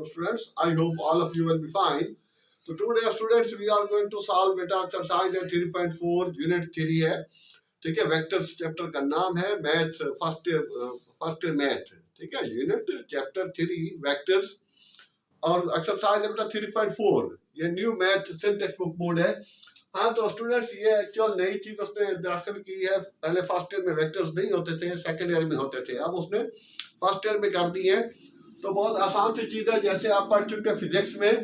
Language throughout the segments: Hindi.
students, I hope all of you will be fine. So today students we are going to solve beta exercise 3.4 unit 3 है. ठीक है, वेक्टर्स चैप्टर का नाम है मैथ फर्स्ट मैथ. ठीक है, यूनिट चैप्टर 3 वेक्टर्स और एक्सरसाइज है बेटा 3.4. ये new math syntax book board है. हाँ तो स्टूडेंट्स ये एक्चुअल नई चीज उसने दाखिल की है. पहले फर्स्ट ईयर में वेक्टर्स नहीं होते थे, सेकंड ईयर में होते थे, अब उसने फर्स्ट ईयर में कर दी है. तो बहुत आसान सी चीज है, जैसे आप पढ़ चुके हैं फिजिक्स में.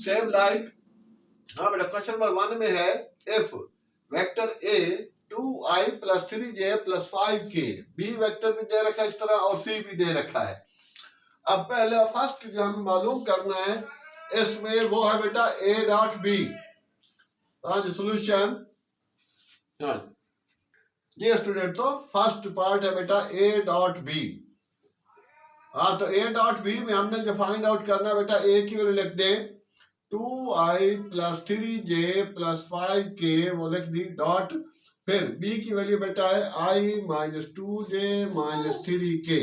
सेम लाइक हाँ बेटा क्वेश्चन नंबर 1 में है if vector A 2i + 3j + 5k, B vector भी दे रखा है इस तरह और सी भी दे रखा है. अब पहले फर्स्ट जो हमें मालूम करना है इसमें वो है बेटा a डॉट बी. हाँ जी सोल्यूशन. हाँ ये स्टूडेंट तो फर्स्ट पार्ट है बेटा a डॉट बी. हाँ तो a डॉट बी में हमने जो फाइंड आउट करना है बेटा a की वैल्यू लिख दें 2i + 3j + 5k, वो लिख दी डॉट. फिर b की वैल्यू बेटा है i - 2j - 3k.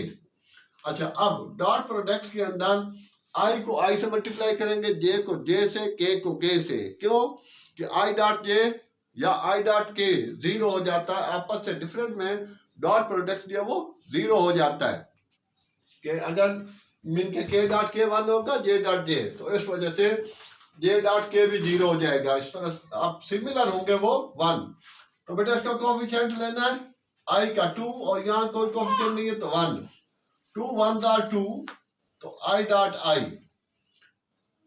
अच्छा अब डॉट प्रोडक्ट के अंदर i को i से मल्टीप्लाई करेंगे, j को j से, k को k से. क्यों कि i डॉट j या i डॉट k जीरो हो जाता है. आपस से डिफरेंट में डॉट प्रोडक्ट जो है वो जीरो हो जाता है. कि अगर मीन के k डॉट k 1 होगा, j डॉट j, तो इस वजह से j डॉट k भी जीरो हो जाएगा. इस तरह आप सिमिलर होंगे वो 1. तो बेटा इसका कोएफिशिएंट लेना है i का 2 और यहाँ कोई कोएफिशिएंट नहीं है तो 1. 2 1s are 2 तो i डॉट i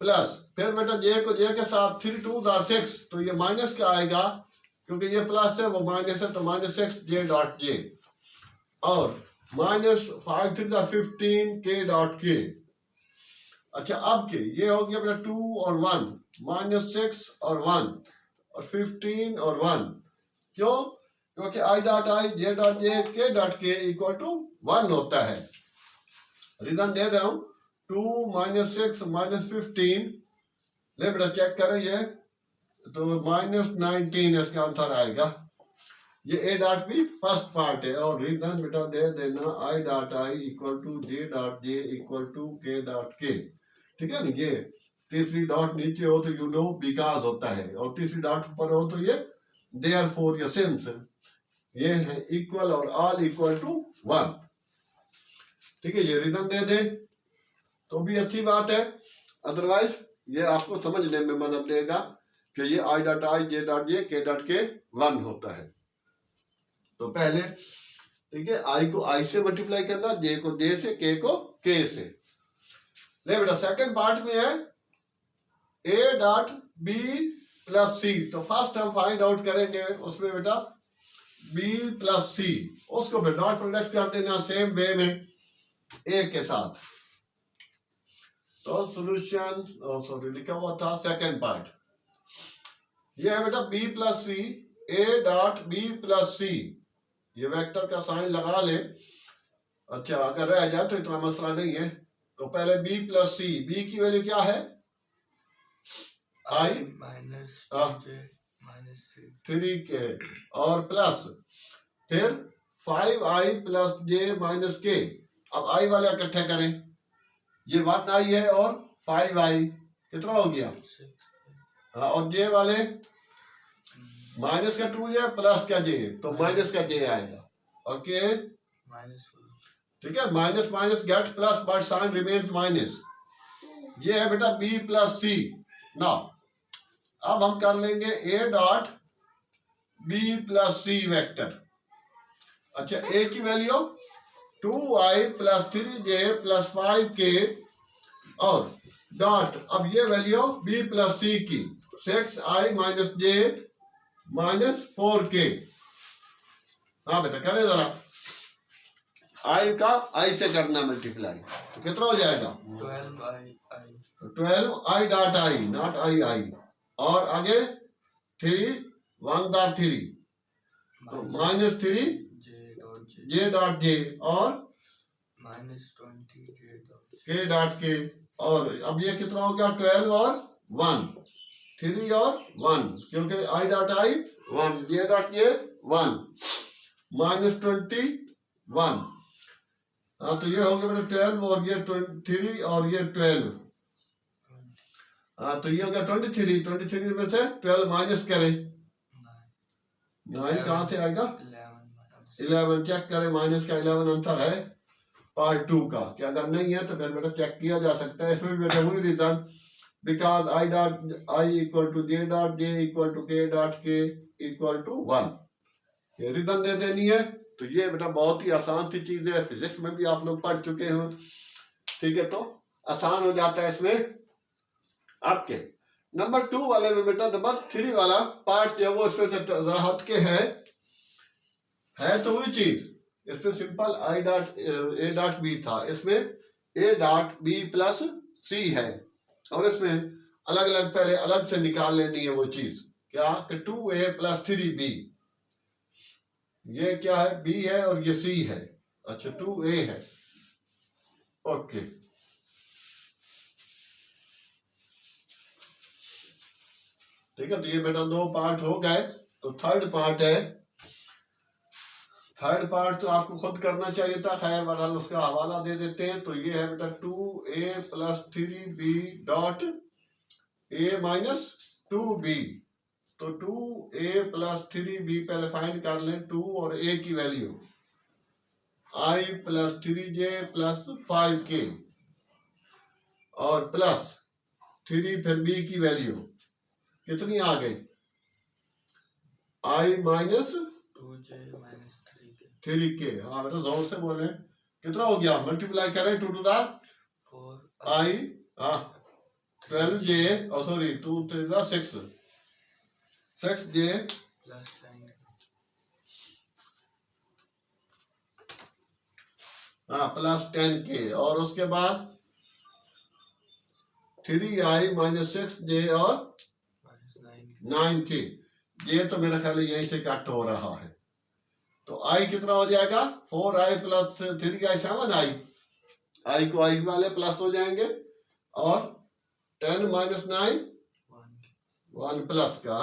प्लस फिर बेटा j को j के साथ 3 2s are 6 तो ये माइनस का आएगा क्योंकि ये प्लस है वो माइनस है तो -6 j डॉट j और -5 3 are 15 k डॉट k. अच्छा अब के ये हो गया बेटा 2 और 1 -6 और 1 और 15 और 1. क्यों क्योंकि i dot i j dot j k dot k = 1 होता है. रीजन दे रहा हूं 2 -6 -15 ले बेटा चेक करें ये तो -19 इसका आंसर आएगा. ये a dot B first part है और रीजन बेटा दे देना i dot i = j dot j = k dot k. ठीक है ना. ये तीसरी डॉट नीचे हो तो यू नो बिकॉज होता है और तीसरी डॉट ऊपर हो तो ये देयरफॉर या सिंस. ये है इक्वल और ऑल = 1. ठीक है, ये रीजन दे दे तो भी अच्छी बात है. अदरवाइज ये आपको समझने में मदद देगा कि ये i dot i j dot j k dot k 1 होता है. तो पहले ठीक है i को i से मल्टीप्लाई करना, j को j से, k को k से. ले बेटा सेकंड पार्ट में है a डॉट b + c. तो फर्स्ट हम फाइंड आउट करेंगे उसमें बेटा b + c, उसको फिर डॉट प्रोडक्ट कर देना सेम वे में a के साथ. तो सॉल्यूशन सॉरी लिखा हुआ था सेकंड पार्ट. ये है बेटा b + c, a dot b + c. ये वेक्टर का साइन लगा ले. अच्छा अगर रह जाए तो इतना मसला नहीं है. तो पहले b + c, b की वैल्यू क्या है i - 3k और प्लस फिर 5i + j - k. अब i वाले इकट्ठे करें, ये 1i है और 5i कितना हो गया. हाँ और j वाले माइनस का 2j प्लस का j तो माइनस का j आएगा और k ठीक है. Minus minus get plus but sign remains minus. ये है बेटा b + c. नाउ अब हम कर लेंगे a dot b + c vector. अच्छा a की वैल्यू 2i + 3j + 5k और डॉट अब ये वैल्यू b + c की 6i - j - 4k. हाँ बेटा करें जरा. i का i से करना मल्टीप्लाई तो कितना हो जाएगा 12i dot i not i और आगे 3 1 3 तो -3 j डॉट j और -20 k डॉट k. और अब ये कितना हो गया 12 और 1 3 और 1 क्योंकि i dot i 1 j dot j 1 -21. हाँ तो ये हो गया बेटा 12 और ये 3 और ये 12 हाँ तो ये हो गया 23, 23 में से 12 माइनस करें, 9 कहाँ से आएगा, 11 चेक करें, माइनस का 11 आंसर है पार्ट 2 का। क्या अगर नहीं है तो फिर बेटा चेक किया जा सकता है। इसमें भी बेटा वही reason, because I equal to J dot J equal to K dot K equal to 1, ये रीजन दे देनी है। तो ये बेटा बहुत ही आसान सी चीज है, फिजिक्स में भी आप लोग पढ़ चुके हो, ठीक है, तो आसान हो जाता है इसमें आपके। नंबर 2 वाले में बेटा नंबर 3 वाला पार्ट जो वो इसमें जरा हट के है तो वही चीज, इसमें simple I dot A dot B था, इसमें A dot B plus C है, और इसमें अलग अलग पहले अलग से निकाल लेनी है वो चीज, क्या कि 2A प्लस 3B, ये क्या है, B है और ये C है, अच्छा 2A है, ओके। ठीक है, तो ये बेटा 2 पार्ट हो गए। तो थर्ड पार्ट है, थर्ड पार्ट तो आपको खुद करना चाहिए था, खैर बहरहाल उसका हवाला दे देते हैं। तो ये है बेटा 2A plus 3B dot A minus 2B, तो 2A प्लस 3B पहले फाइंड कर लें, 2 और A की value, I plus 3J plus 5K और प्लस 3 फिर B की वैल्यू कितनी आ गई, I minus 2J minus 3K। हाँ बेटा जोर से बोले, कितना हो गया, मल्टीप्लाई करें 2 to the 4 I 12J, sorry 2 to the 6J plus 9, हाँ प्लस 10K, और उसके बाद 3I माइनस 6J और 9K। ये तो मेरा ख्याल है यहीं से कट हो रहा है, तो I कितना हो जाएगा, 4I plus 3I 7I, I को I वाले प्लस हो जाएंगे, और 10 माइनस 9 1 प्लस का,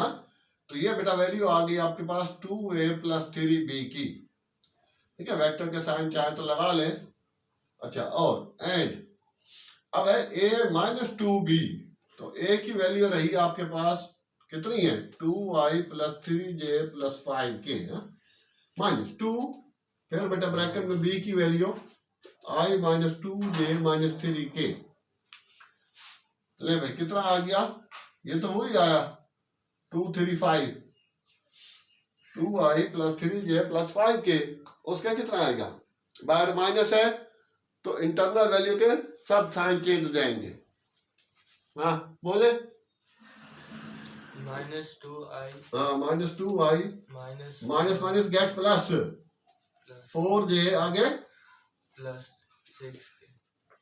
तो ये बेटा वैल्यू आ गई आपके पास 2A प्लस 3B की, ठीक है, वेक्टर के साइन चाहे तो लगा ले। अच्छा, और एंड अब है A माइनस 2B, तो A की वैल्यू रही आपके पास कितनी है, 2I plus 3J plus 5K minus 2, फिर बेटा ब्रैकेट में B की value I minus 2J minus 3K। ले भाई कितना आ गया, ये तो वही आया 235, 2I plus 3J plus 5K, उसका कितना आएगा, बाहर माइनस है तो इंटरनल वैल्यू के सब साइन चेंज हो जाएंगे। हाँ बोले, माइनस 2I, हाँ minus 2I minus minus get plus 4J आगे प्लस 6K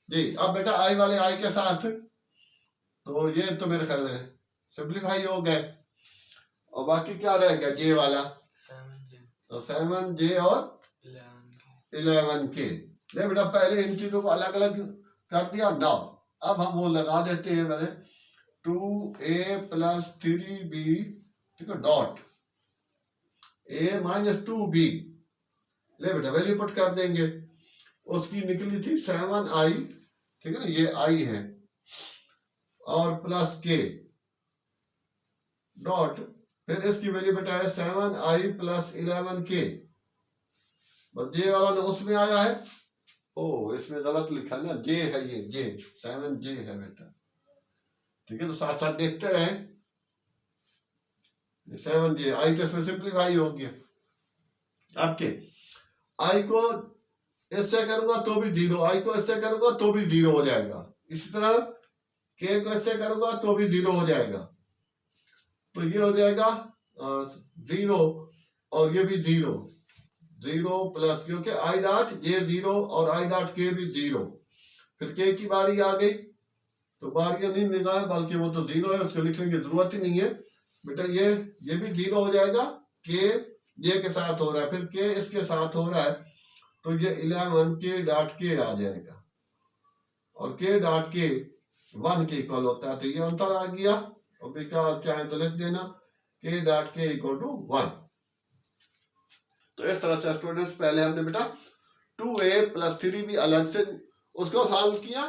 जी। अब बेटा I वाले I के साथ, तो ये तो मेरे ख्याल है सिंप्लीफाई हो गए, और बाकी क्या रहेगा J वाला 7J, तो 7J और 11K। ले बेटा पहले इन चीजों को अलग अलग कर दिया ना, अब हम वो लगा देते हैं मैंने 2A प्लस 3B, ठीक है, डॉट A माइनस 2B, ले बेटा वैल्यू पुट कर देंगे, उसकी निकली थी 7I, ठीक है ना, ये I है, और प्लस K डॉट, फिर इसकी वैल्यू बेटा है 7I प्लस 11K, बस J वाला ना उसमें आया है, ओ इसमें गलत लिखा ना, J है, ये J 7J है बेटा, ठीक है, तो साथ साथ देखते रहे, 7J I तो इसमें सिंप्लीफाई हो गया आपके, I को इससे करूंगा तो भी 0, I को इससे करूंगा तो भी 0 हो जाएगा, इसी तरह K को इससे करूंगा तो भी 0 हो जाएगा, तो ये हो जाएगा 0 और ये भी 0 प्लस, क्योंकि I डॉट ये 0 और I डॉट K भी 0, फिर K की बारी आ गई, तो बारियां नहीं निकाल, बल्कि वो तो 0 है, उसको लिखने की जरूरत ही नहीं है बेटा, ये भी 0 हो जाएगा, K ये के साथ हो रहा है, फिर K इसके साथ हो रहा है, तो ये 11K डॉट K आ जाएगा, और K डॉट K 1 के इक्वल होता है, तो ये अंतर आ गया, और बेकार चाहे तो लिख देना K dot K equal to 1। तो इस तरह से स्टूडेंट्स पहले हमने बेटा 2A प्लस 3B अलग से उसको सॉल्व किया,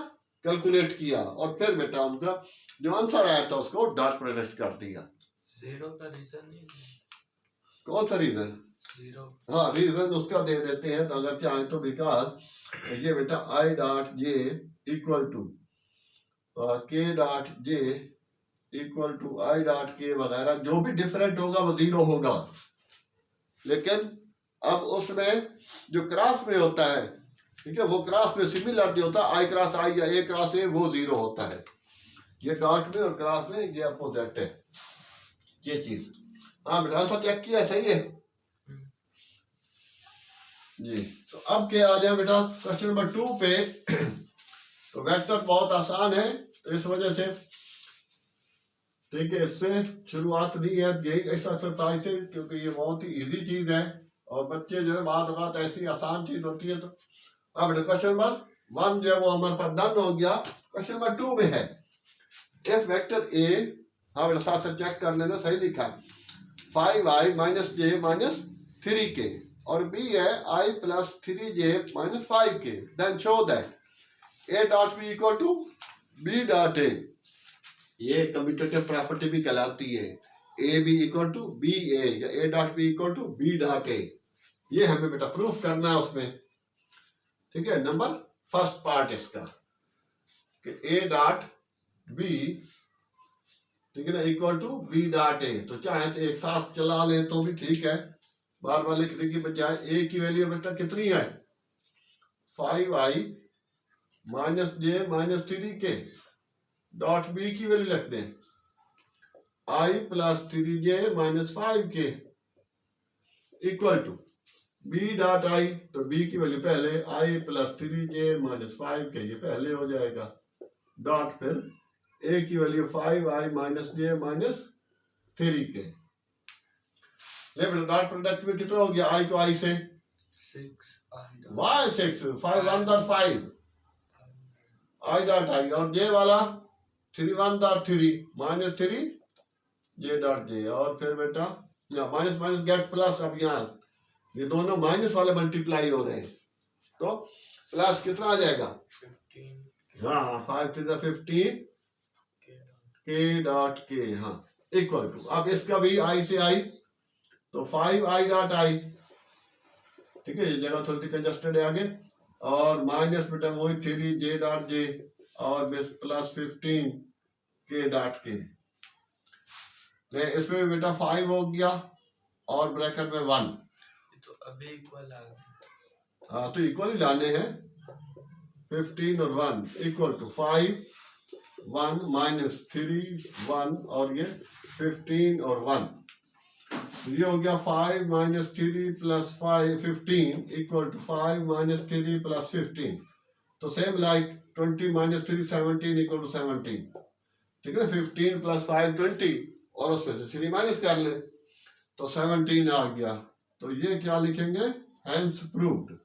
कैलकुलेट किया और फिर बेटा उनका जो आंसर आया था उसको डॉट प्रोडक्ट कर दिया। जीरो का रीजन नहीं है। कौन सा रीजन? जीरो। हाँ, रीजन उसका दे देते हैं, तो अगर चाहें तो बिकॉज ये बेटा आई डॉट जे इक्वल टू के dot J equal to i dot k वगैरह, जो भी डिफरेंट होगा वो जीरो होगा। लेकिन अब उसमें जो क्रॉस में होता है, ठीक है, वो क्रॉस में सिमिलर नहीं होता, आई क्रॉस आई या ए क्रॉस ए वो जीरो होता है। ये डॉट में और क्रॉस में ये अपोजिट है ये चीज। हाँ बेटा आंसर चेक किया, सही है जी। तो अब क्या आ जाए बेटा क्वेश्चन नंबर 2 पे। तो वेक्टर बहुत आसान है, तो इस वजह से ठीक है, इससे शुरुआत नहीं है यही ऐसा एक्सरसाइज है, क्योंकि ये बहुत ही इजी चीज है और बच्चे जो है बात ऐसी आसान चीज होती है। तो अब क्वेश्चन नंबर 1 जो है वो हमारे पास डन हो गया। क्वेश्चन नंबर 2 में है इफ वेक्टर ए, हाँ बेटा साथ साथ चेक कर लेना सही लिखा है, 5i minus J minus 3k और बी है i plus 3j minus 5k, then show that a dot B equal to b dot a। ये कम्यूटेटिव प्रॉपर्टी भी कहलाती है, a b equal to b a या a dot b equal to b dot a। ये हमें बेटा प्रूफ करना है उसमें, ठीक है। नंबर फर्स्ट पार्ट इसका कि a डॉट b, ठीक है ना, equal to b dot a। तो चाहे तो एक साथ चला ले तो भी ठीक है, बार बार लिखने की बजाय। a की वैल्यू बेटा कितनी है 5i minus J minus 3k dot B की वैल्यू लिख दें i plus 3j minus 5k equal to b dot i। तो b की वैल्यू पहले i plus 3j minus 5k, ये पहले हो जाएगा, डॉट फिर a की value 5i minus j minus 3k। Dot product में कितना हो गया i को i से 6i Y 6 5 1 dot 5 i dot i और j वाला 3 1 dot 3 minus 3 j dot j और फिर बेटा माइनस माइनस गेट प्लस। अब यहाँ ये दोनों माइनस वाले मल्टीप्लाई हो रहे हैं, तो प्लस कितना आ जाएगा 15 हाँ 5 3 15 k डॉट k, हाँ इक्वल टू। अब इसका भी i से i तो 5i डॉट i, ठीक है, ये जगह थोड़ी सी कंजस्टेड है आगे, और माइनस बेटा वही 3j डॉट j और प्लस 15 k डॉट k। इसमें बेटा 5 हो गया और ब्रैकेट में 1, तो अभी इक्वल आ गया। हाँ तो इक्वल ही लाने हैं, 15 और 1 इक्वल टू 5 1 माइनस 3 1 और ये 15 और 1, ये हो गया 5 minus 3 plus 5 15 equal to 5 minus 3 plus 15। तो same like 20 minus 3 17 equal to 17, ठीक है। 15 प्लस 5 20 और उसमें से 3 माइनस कर ले तो 17 आ गया। तो ये क्या लिखेंगे, हेंस प्रूव्ड।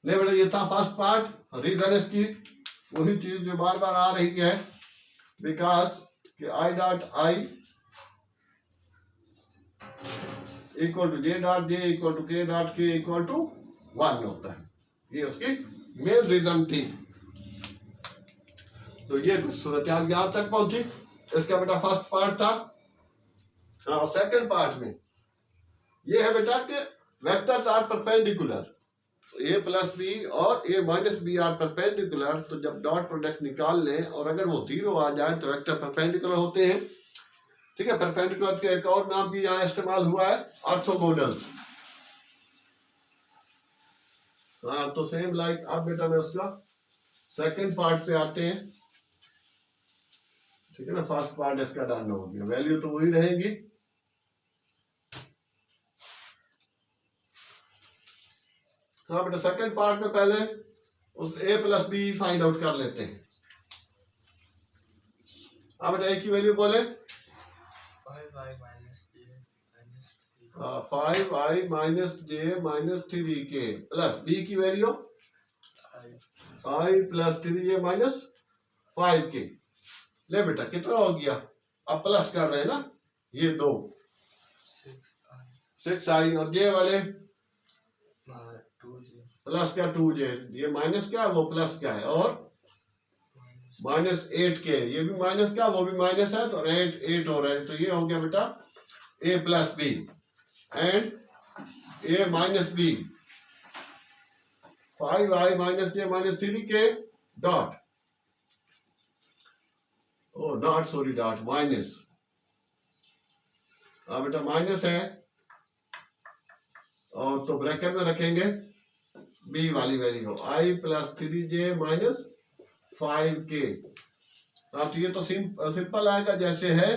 नहीं बेटा ये था फर्स्ट पार्ट। रीजन इसकी वही चीज जो बार बार आ रही है, बिकॉज कि I dot I equal to J dot J equal to के डॉट के इक्वल टू 1 होता है, ये उसकी मेन रीजन थी। तो ये कुछ सूरत यहां तक पहुंची। इसका बेटा फर्स्ट पार्ट था। हाँ, सेकंड पार्ट में ये है बेटा कि vectors are perpendicular, a plus B और a minus B are perpendicular. तो जब डॉट प्रोडक्ट निकाल लें और अगर वो 0 आ जाए तो वेक्टर परपेंडिकुलर होते हैं, ठीक है। परपेंडिकुलर का एक और नाम भी यहाँ इस्तेमाल हुआ है, ऑर्थोगोनल। हाँ तो सेम लाइक अब बेटा मैं उसका सेकंड पार्ट पे आते हैं, ठीक है ना। फर्स्ट पार्ट इसका डन हो गया, वैल्यू तो वही रहेगी। हाँ बेटा सेकंड पार्ट में पहले उस a plus B find out कर लेते हैं। अब बेटा a की वैल्यू बोले 5i minus j minus 3 5i minus j minus 3k plus b की value i plus 3j minus 5k। ले बेटा कितना हो गया, अब प्लस कर रहे हैं ना, ये 2 6i और j वाले 2j प्लस का 2j, ये माइनस क्या है वो प्लस का है, और -8k, ये भी माइनस का वो भी माइनस है, तो 8 हो रहा है, तो ये हो गया बेटा a plus B and a minus B 5i minus j minus 3k dot, oh not sorry dot minus, हाँ बेटा माइनस है, और तो ब्रैकेट में रखेंगे b वाली value i plus 3j minus 5k। हाँ तो ये तो सिंपल आएगा जैसे है,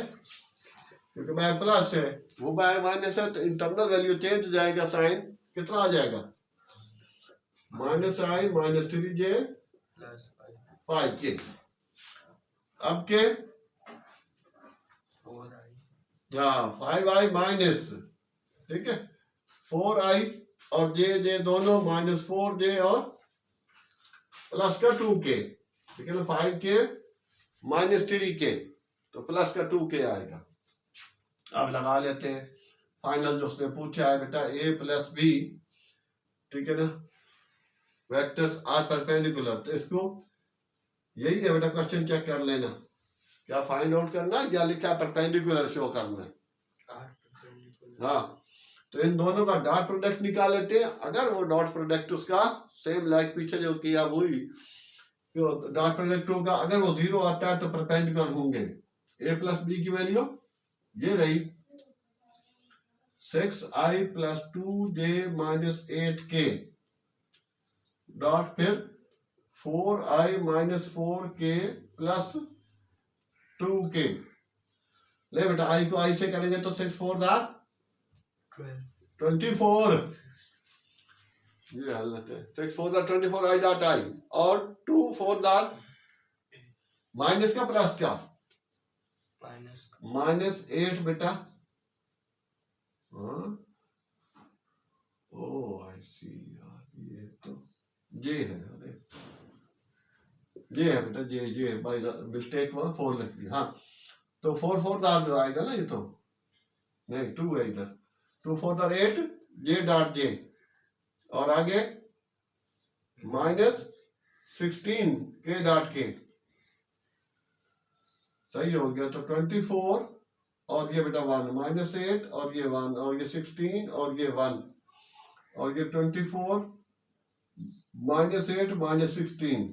क्योंकि बाहर प्लस है वो बाहर माइनस है, तो इंटरनल वैल्यू चेंज हो जाएगा, साइन कितना आ जाएगा -i minus 3j plus 5k। अब के 4i, हाँ 5i माइनस, ठीक है 4i और j दोनों -4j और प्लस का 2k, ठीक है ना 5k माइनस 3k, तो प्लस का 2k आएगा। अब लगा लेते हैं फाइनल जो उसने पूछा है बेटा a प्लस बी, ठीक है ना, वेक्टर्स आर परपेंडिकुलर, तो इसको यही है बेटा क्वेश्चन चेक कर लेना, क्या फाइंड आउट करना या लिखा परपेंडिकुलर शो करना है। हाँ तो इन दोनों का डॉट प्रोडक्ट निकाल लेते हैं, अगर वो डॉट प्रोडक्ट उसका सेम लाइक पीछे जो किया वही डॉट प्रोडक्ट होगा, अगर वो 0 आता है तो परपेंडिकुलर होंगे। a प्लस बी की वैल्यू ये रही 6i plus 2j minus 8k dot फिर 4i minus 4k plus 2k। ले बेटा i को i से करेंगे तो 6 4 24, ये हालत है 6 4 24 i डॉट i, और 2 4 माइनस का प्लस का -8 बेटा, हाँ ओ आई सी यार, ये तो ये है, अरे ये है बेटा ये बाय मिस्टेक हुआ 4 लिख दिया, हाँ तो 4 4 जो आएगा ना, ये तो नहीं 2 है इधर, 2 4 8 j डॉट j, और आगे -16 k डॉट k, सही हो गया, तो 24 और ये बेटा 1 -8 और ये 1 और ये 16 और ये 1 और ये 24 -8 -16,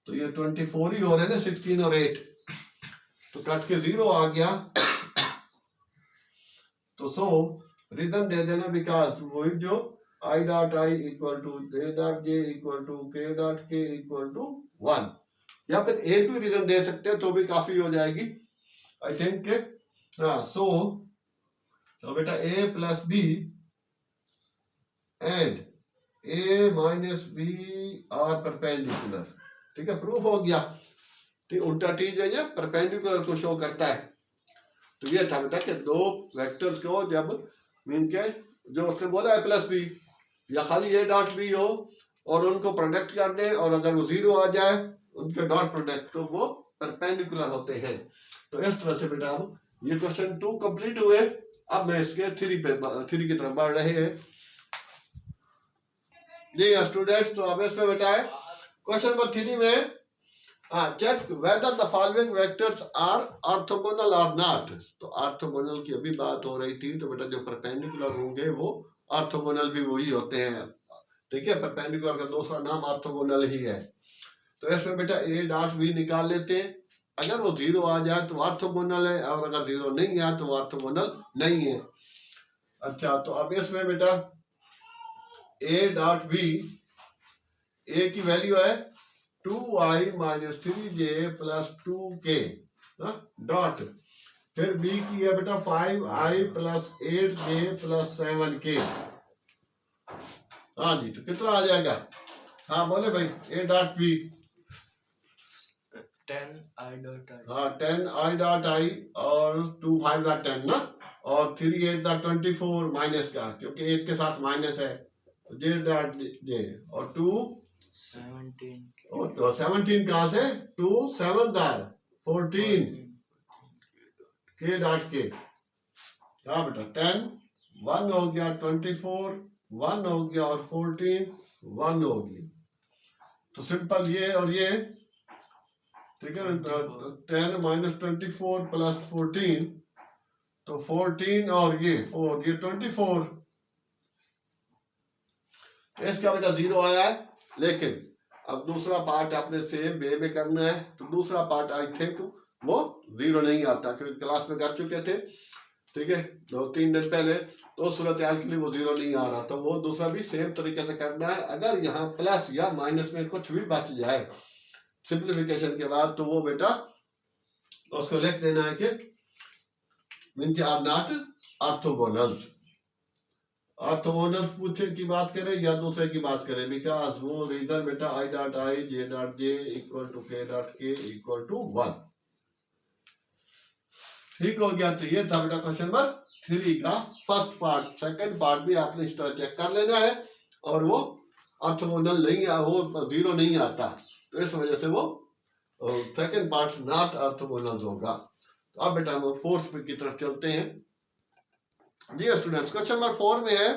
तो ये 24 ही हो रहे ना, 16 और 8 तो कट के 0 आ गया, तो सो रिदम दे देना, बिकॉज वही जो i dot i equal to j dot j equal to k dot k equal to 1, या फिर एक भी रिदम दे सकते हैं तो भी काफी हो जाएगी आई थिंक। हाँ सो तो बेटा a plus B and a minus B are perpendicular, ठीक है प्रूफ हो गया, ठीक उल्टा टी जो है परपेंडिकुलर को शो करता है। तो ये था बेटा कि दो वेक्टर्स को जब मीन के जो उसने बोला है प्लस बी या खाली a डॉट बी हो और उनको प्रोडक्ट कर दें, और अगर वो 0 आ जाए उनके डॉट प्रोडक्ट, तो वो परपेंडिकुलर होते हैं। तो इस तरह से बेटा हम ये क्वेश्चन 2 कंप्लीट हुए, अब मैं इसके 3 की तरफ बढ़ रहे हैं। जी स्टूडेंट्स, तो अब इसमें बेटा है क्वेश्चन नंबर 3 में check whether the following vectors are orthogonal और नॉट। तो ऑर्थोगोनल की अभी बात हो रही थी, तो बेटा जो परपेंडिकुलर होंगे वो ऑर्थोगोनल भी वही होते हैं, ठीक है, परपेंडिकुलर का दूसरा नाम ऑर्थोगोनल ही है। तो इसमें बेटा a डॉट b निकाल लेते हैं, अगर वो 0 आ जाए तो ऑर्थोगोनल है, और अगर 0 नहीं आए तो ऑर्थोगोनल नहीं है। अच्छा तो अब इसमें बेटा a डॉट b, a की वैल्यू है 2i minus 3j plus 2k dot, फिर b की है बेटा 5i plus 8j plus 7k। हाँ जी, तो कितना आ जाएगा, हाँ बोले भाई a dot b 10i dot i, हाँ 10i डॉट i और 2 5 का 10 ना, और 3 8 का 24 माइनस का, क्योंकि 1 के साथ माइनस है, तो j डॉट j और 2 17 और 17 कहाँ से, 2 7 14 k डॉट k, हाँ बेटा 10 1 हो गया 24 1 हो गया और 14 1 होगी। तो सिंपल ये और ये, ठीक है ना, 10 माइनस 24 प्लस 14, तो 14 और ये 4, ये 24। इसका बेटा 0 आया है, लेकिन अब दूसरा पार्ट आपने सेम वे में करना है। तो दूसरा पार्ट आई थिंक वो 0 नहीं आता, क्योंकि क्लास में कर चुके थे, ठीक है, 2-3 दिन पहले। तो सूरत हाल के लिए वो 0 नहीं आ रहा, तो वो दूसरा भी सेम तरीके से करना है। अगर यहाँ प्लस या माइनस में कुछ भी बच जाए सिंप्लीफिकेशन के बाद, तो वो बेटा उसको लिख देना है कि मीन के आर नॉट ऑर्थोगोनल्स। ऑर्थोगोनल्स पूछे की बात करें या दूसरे की बात करें, बिकॉज वो रीजन बेटा आई dot I J dot J equal to के डॉट के इक्वल टू 1। ठीक हो गया। तो ये था बेटा क्वेश्चन नंबर 3 का फर्स्ट पार्ट। सेकंड पार्ट भी आपने इस तरह चेक कर लेना है, और वो ऑर्थोगोनल नहीं, वो 0 नहीं आता, तो इस वजह से वो सेकंड पार्ट नॉट ऑर्थोगोनल होगा। तो अब बेटा हम फोर्थ की तरफ चलते हैं। जी स्टूडेंट्स, क्वेश्चन नंबर 4 में है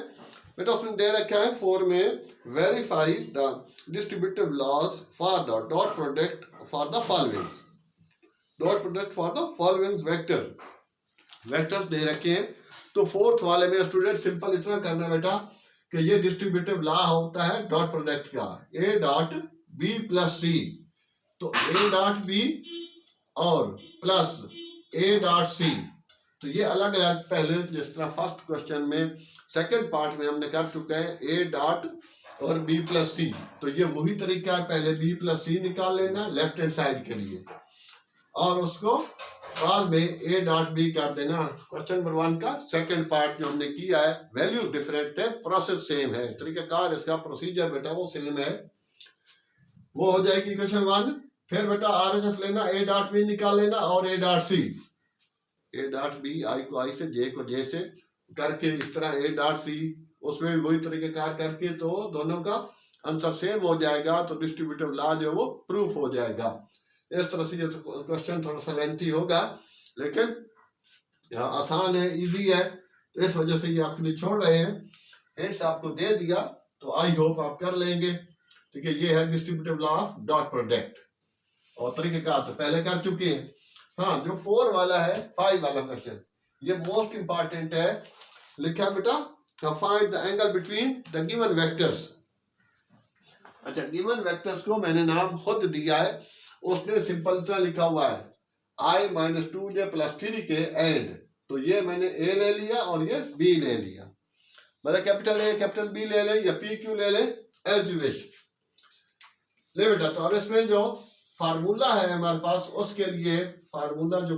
बेटा, उसमें दे रखा है 4 में, verify the distributive laws for the dot product for the following, dot product for the following vectors दे रखे हैं। तो फोर्थ वाले में स्टूडेंट सिंपल इतना करना बेटा कि ये डिस्ट्रीब्यूटिव लॉ होता है डॉट प्रोडक्ट का, ए डॉट बी प्लस सी। तो ए डॉट बी और प्लस ए डॉट सी, तो ये अलग अलग पहले जिस तरह फर्स्ट क्वेश्चन में सेकंड पार्ट में हमने कर चुके हैं ए डॉट और बी प्लस सी, तो ये वही तरीका है, पहले बी प्लस सी निकाल लेना लेफ्ट हैंड साइड के लिए, और उसको बाद में ए डॉट बी कर देना। क्वेश्चन नंबर 1 का सेकंड पार्ट जो हमने किया है, वैल्यूज डिफरेंट थे, प्रोसेस सेम है, तरीकाकार इसका प्रोसीजर बेटा वो सेम है, वो हो जाएगी क्वेश्चन 1। फिर बेटा आरएचएस लेना, ए डॉट बी निकाल लेना और A dot C, A dot B I को आई से, जे को जे से करके इस तरह ए डॉट सी, उसमें भी वही तरीकेकार करके, तो दोनों का आंसर सेम हो जाएगा, तो डिस्ट्रीब्यूटिव लॉ जो वो प्रूफ हो जाएगा। इस तरह से ये क्वेश्चन थोड़ा सा लेंथी होगा, लेकिन आसान है, इजी है, तो इस वजह से ये आपके लिए छोड़ रहे हैं। हिंट्स आपको दे दिया, तो आई होप आप कर लेंगे। ठीक है, ये है distributive law of dot product, और तरीकेकार तो पहले कर चुके हैं। हाँ, जो 4 वाला है, 5 वाला क्वेश्चन, ये मोस्ट इंपॉर्टेंट है। लिखा बेटा, find the angle between the given vectors. अच्छा, गिवन वेक्टर्स को मैंने नाम खुद दिया है, उसने सिंपल इतना लिखा हुआ है i माइनस 2j प्लस 3 के एंड, तो ये मैंने a ले लिया और ये b ले लिया, मतलब कैपिटल A कैपिटल B ले ले या p q ले ले, एज यू विश ले बेटा। तो अब इसमें जो फार्मूला है हमारे पास, उसके लिए फार्मूला जो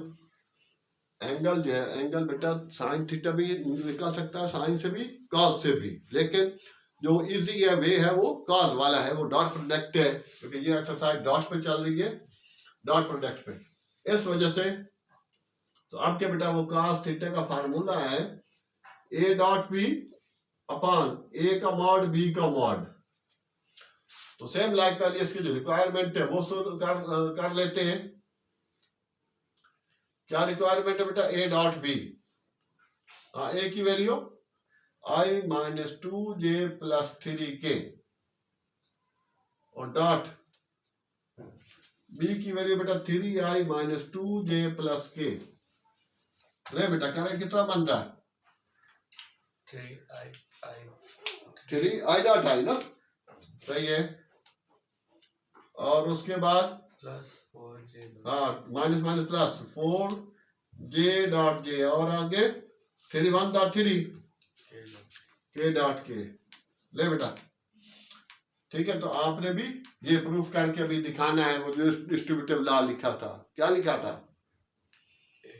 एंगल जो है, एंगल बेटा साइन थीटा भी निकाल सकता है, साइन से भी कॉस से भी, लेकिन जो इजी है वे है वो कॉस वाला है, वो डॉट प्रोडक्ट है, क्योंकि ये एक्सरसाइज डॉट पे चल रही है, डॉट प्रोडक्ट पे, इस वजह से। तो आपके बेटा वो कॉस थीटा का फार्मूला है ए डॉट बी अपॉन ए का मॉड बी का मॉड। तो सेम लाइक पहले इसकी जो रिक्वायरमेंट है वो कर लेते हैं। क्या रिक्वायरमेंट है बेटा, ए डॉट बी, ए की value i minus 2j plus 3k, और डॉट b की वैल्यू बेटा 3i minus 2j plus k। नहीं बेटा, कह रहे कितना बन रहा है, 3i डॉट i ना, सही है। और उसके बाद प्लस 4j, हाँ, minus minus plus 4j dot j, और आगे 3 1 डॉट 3 k डॉट k। ले बेटा, ठीक है। तो आपने भी ये प्रूफ करके अभी दिखाना है, वो जो डिस्ट्रीब्यूटिव लॉ लिखा था, क्या लिखा था, a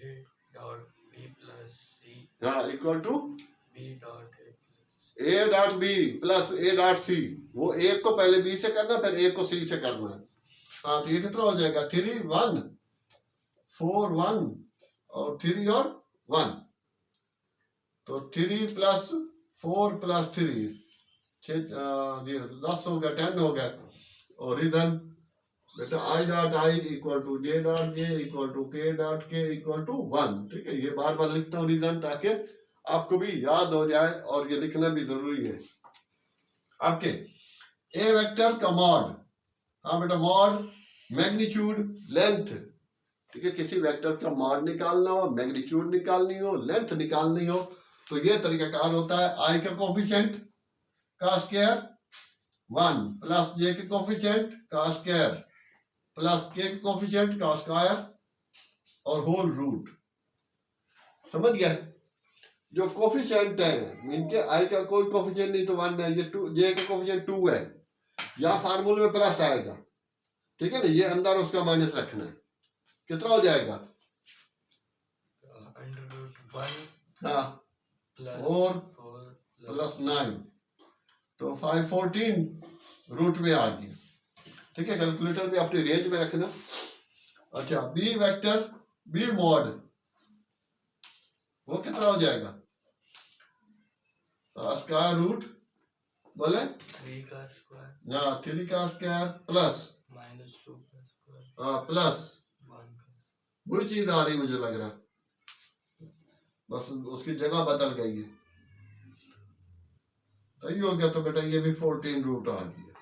dot b plus c, हाँ, equal to b dot a dot b plus a dot c। वो एक को पहले b से करना, फिर एक को c से करना है। हाँ, तो ये कितना हो जाएगा, 3 1 4 1 और 3 और 1, तो 3 प्लस 4 प्लस 3 10 हो गया, 10 हो गया। और रीजन बेटा i dot i equal to j dot j equal to k dot k equal to 1। ठीक है, ये बार बार लिखता हूँ रीजन, ताकि आपको भी याद हो जाए, और ये लिखना भी जरूरी है। आपके ए वेक्टर का मॉड, हाँ बेटा मॉड मैग्नीट्यूड लेंथ, ठीक है, किसी वेक्टर का मॉड निकालना हो, मैग्नीट्यूड निकालनी हो, लेंथ निकालनी हो, तो ये तरीकाकार होता है आई का कोफिशिएंट का स्क्वायर 1 प्लस जे के कोफिशिएंट का स्क्वायर प्लस के कोफिशिएंट का स्क्वायर और होल रूट। समझ गया? जो कोफिशिएंट है इनके आई का कोई कोफिशिएंट नहीं तो 1 है, ये 2 जे का कोफिशिएंट 2 है, यहाँ फार्मूले में प्लस आएगा, ठीक है ना, ये अंदर उसका माइनस रखना है, कितना हो जाएगा हाँ 4 प्लस 9 तो 514 रूट में आ गया, ठीक है। कैलकुलेटर भी अपनी रेंज में रखना। अच्छा बी वेक्टर बी मॉड वो कितना हो जाएगा स्क्वायर रूट बोले 3 का स्क्वायर ना 3 का स्क्वायर प्लस -2 का स्क्वायर प्लस 1 का, वही चीज आ रही मुझे लग रहा, बस उसकी जगह बदल गई है, सही हो गया। तो बेटा ये भी 14 रूट आ गया।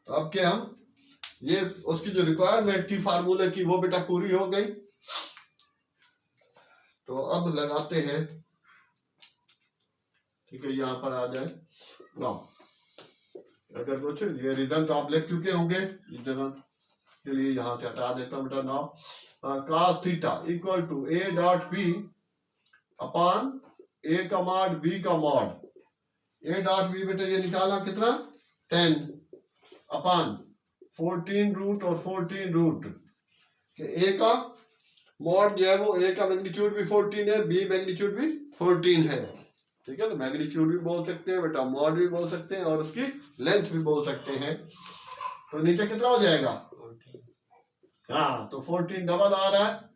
तो अब क्या हम ये उसकी जो रिक्वायरमेंट थी फार्मूले की वो बेटा पूरी हो गई। तो अब लगाते हैं, ठीक है, यहाँ पर आ जाए ना, अगर कुछ ये रिजल्ट आप लिख चुके होंगे इस जगह के लिए यहाँ से हटा देता हूँ बेटा। Now cos theta equal to a dot B upon a का मॉड b का मॉड, a डॉट बी बेटा ये निकाला कितना 10 अपॉन 14 रूट और 14 रूट के a का मॉड जो है वो a का मैग्नीट्यूड भी 14 है, b मैग्नीट्यूड भी 14 है, ठीक है। तो मैग्नीट्यूड भी बोल सकते हैं बेटा, मॉड भी बोल सकते हैं और उसकी लेंथ भी बोल सकते हैं। तो नीचे कितना हो जाएगा 14 हाँ तो 14 डबल आ रहा है,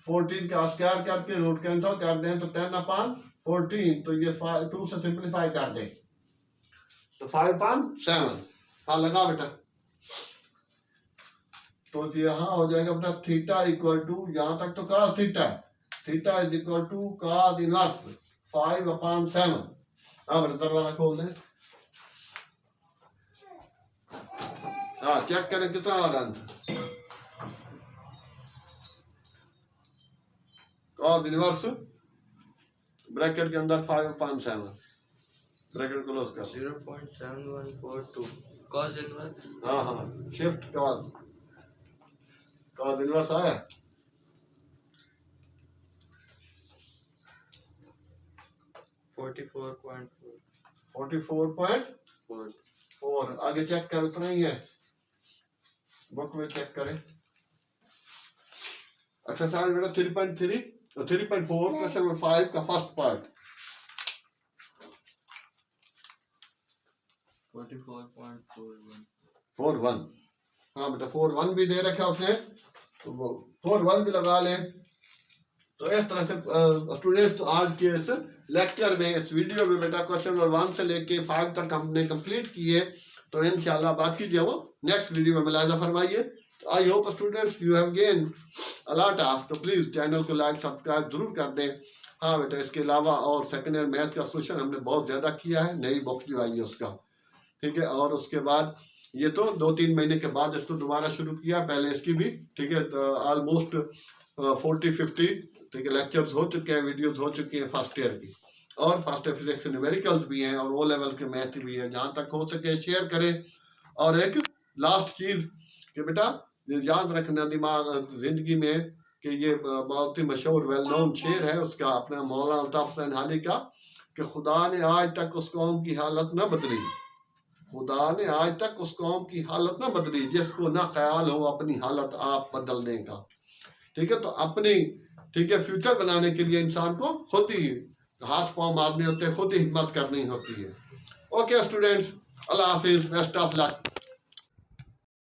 14 का स्क्वायर करके रूट कैंसिल कर दें तो 10 अपॉन 14, तो ये 2 से सिंप्लीफाई कर दें तो 5/7 हाँ लगा बेटा। तो यहाँ हो जाएगा बेटा थीटा इक्वल टू, यहाँ तक तो cos theta, theta is equal to cos inverse 5/7। हाँ बेटा दरवाजा खोल दें, हाँ चेक करें कितना आ रहा है cos इनवर्स ब्रैकेट के अंदर 5/7 ब्रैकेट क्लोज कर 0.7142 cos इनवर्स, हाँ हाँ शिफ्ट cos इनवर्स आया 44.4 आगे चेक कर, उतना ही है, बुक में चेक करें। अच्छा सारे बेटा 3.3 और 3.4 क्वेश्चन नंबर 5 का फर्स्ट पार्ट 44.41 हाँ बेटा 4.1 भी दे रखा उसने, तो वो 4.1 भी लगा ले। तो इस तरह से स्टूडेंट्स आज के इस लेक्चर में, इस वीडियो में बेटा क्वेश्चन नंबर 1 से लेके 5 तक हमने कंप्लीट किए। तो इंशाल्लाह बाकी जो है वो नेक्स्ट वीडियो में मुलाहिजा फरमाइए। I hope students you have gain a lot of, तो प्लीज चैनल को लाइक सब्सक्राइब जरूर कर दें। हाँ बेटा इसके अलावा और सेकेंड ईयर मैथ का सोल्यूशन हमने बहुत ज़्यादा किया है, नई बुक जो आई है उसका, ठीक है। और उसके बाद ये तो 2-3 महीने के बाद इसको दोबारा शुरू किया, पहले इसकी भी, ठीक है, ऑलमोस्ट 40-50 ठीक है लेक्चर्स हो चुके हैं, वीडियोस हो चुकी हैं फर्स्ट ईयर की, और फर्स्ट ईयर फिजिक्स न्यूमेरिकल्स भी हैं और ओ लेवल के मैथ भी हैं। जहाँ तक हो सके शेयर करें। और एक लास्ट चीज़ कि बेटा याद रखना दिमाग जिंदगी में कि ये बहुत ही मशहूर वेल नोन शेर है उसका, अपना मौलाना अल्ताफ हुसैन हाली का, कि खुदा ने आज तक उस कौम की हालत न बदली, खुदा ने आज तक उस कौम की हालत न बदली जिसको न ख्याल हो अपनी हालत आप बदलने का, ठीक है। तो अपनी, ठीक है, फ्यूचर बनाने के लिए इंसान को खुद ही हाथ पांव मारने होते हैं, खुद ही हिम्मत करनी होती है। Okay students, Allah Hafiz, best of luck.